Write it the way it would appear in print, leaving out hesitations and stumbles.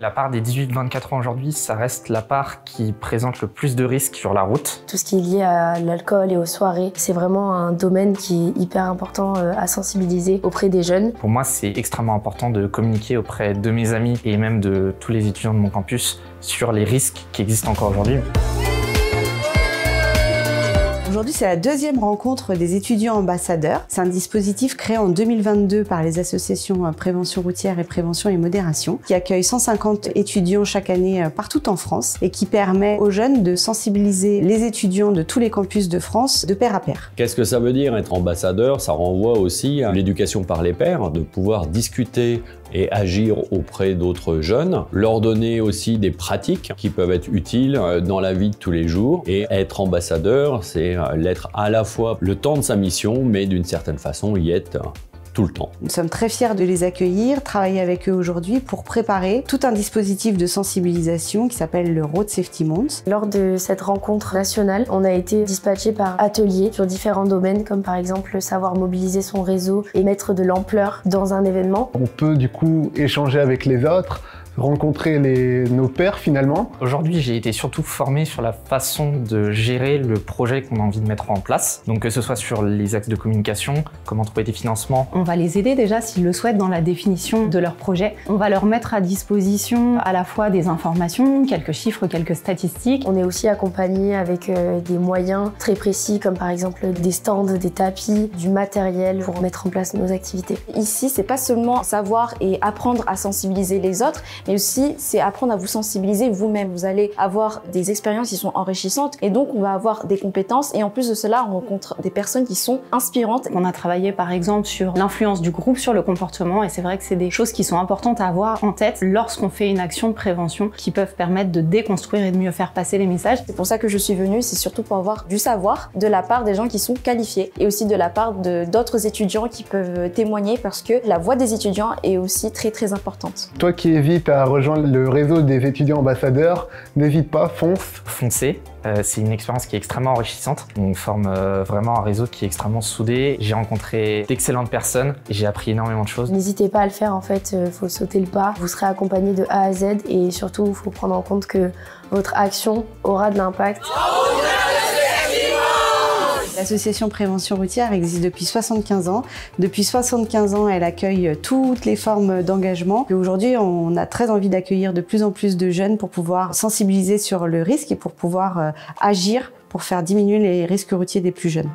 La part des 18-24 ans aujourd'hui, ça reste la part qui présente le plus de risques sur la route. Tout ce qui est lié à l'alcool et aux soirées, c'est vraiment un domaine qui est hyper important à sensibiliser auprès des jeunes. Pour moi, c'est extrêmement important de communiquer auprès de mes amis et même de tous les étudiants de mon campus sur les risques qui existent encore aujourd'hui. Aujourd'hui, c'est la deuxième rencontre des étudiants ambassadeurs. C'est un dispositif créé en 2022 par les associations Prévention routière et Prévention et Modération, qui accueille 150 étudiants chaque année partout en France et qui permet aux jeunes de sensibiliser les étudiants de tous les campus de France de pair à pair. Qu'est-ce que ça veut dire être ambassadeur? Ça renvoie aussi à l'éducation par les pairs, de pouvoir discuter et agir auprès d'autres jeunes, leur donner aussi des pratiques qui peuvent être utiles dans la vie de tous les jours. Et être ambassadeur, c'est l'être à la fois le temps de sa mission, mais d'une certaine façon y être tout le temps. Nous sommes très fiers de les accueillir, travailler avec eux aujourd'hui pour préparer tout un dispositif de sensibilisation qui s'appelle le Road Safety Month. Lors de cette rencontre nationale, on a été dispatché par ateliers sur différents domaines, comme par exemple savoir mobiliser son réseau et mettre de l'ampleur dans un événement. On peut du coup échanger avec les autres, rencontrer nos pairs finalement. Aujourd'hui, j'ai été surtout formé sur la façon de gérer le projet qu'on a envie de mettre en place. Donc que ce soit sur les axes de communication, comment trouver des financements. On va les aider déjà s'ils le souhaitent dans la définition de leur projet. On va leur mettre à disposition à la fois des informations, quelques chiffres, quelques statistiques. On est aussi accompagné avec des moyens très précis comme par exemple des stands, des tapis, du matériel pour mettre en place nos activités. Ici, c'est pas seulement savoir et apprendre à sensibiliser les autres, mais aussi c'est apprendre à vous sensibiliser vous-même. Vous allez avoir des expériences qui sont enrichissantes et donc on va avoir des compétences et en plus de cela, on rencontre des personnes qui sont inspirantes. On a travaillé par exemple sur l'influence du groupe sur le comportement et c'est vrai que c'est des choses qui sont importantes à avoir en tête lorsqu'on fait une action de prévention qui peuvent permettre de déconstruire et de mieux faire passer les messages. C'est pour ça que je suis venue, c'est surtout pour avoir du savoir de la part des gens qui sont qualifiés et aussi de la part d'autres étudiants qui peuvent témoigner parce que la voix des étudiants est aussi très importante. Toi qui évites à rejoindre le réseau des étudiants ambassadeurs, n'hésite pas, fonce. Foncez, c'est une expérience qui est extrêmement enrichissante. On forme vraiment un réseau qui est extrêmement soudé. J'ai rencontré d'excellentes personnes et j'ai appris énormément de choses. N'hésitez pas à le faire en fait, faut sauter le pas. Vous serez accompagné de A à Z et surtout il faut prendre en compte que votre action aura de l'impact. L'association Prévention routière existe depuis 75 ans. Depuis 75 ans, elle accueille toutes les formes d'engagement. Aujourd'hui, on a très envie d'accueillir de plus en plus de jeunes pour pouvoir sensibiliser sur le risque et pour pouvoir agir pour faire diminuer les risques routiers des plus jeunes.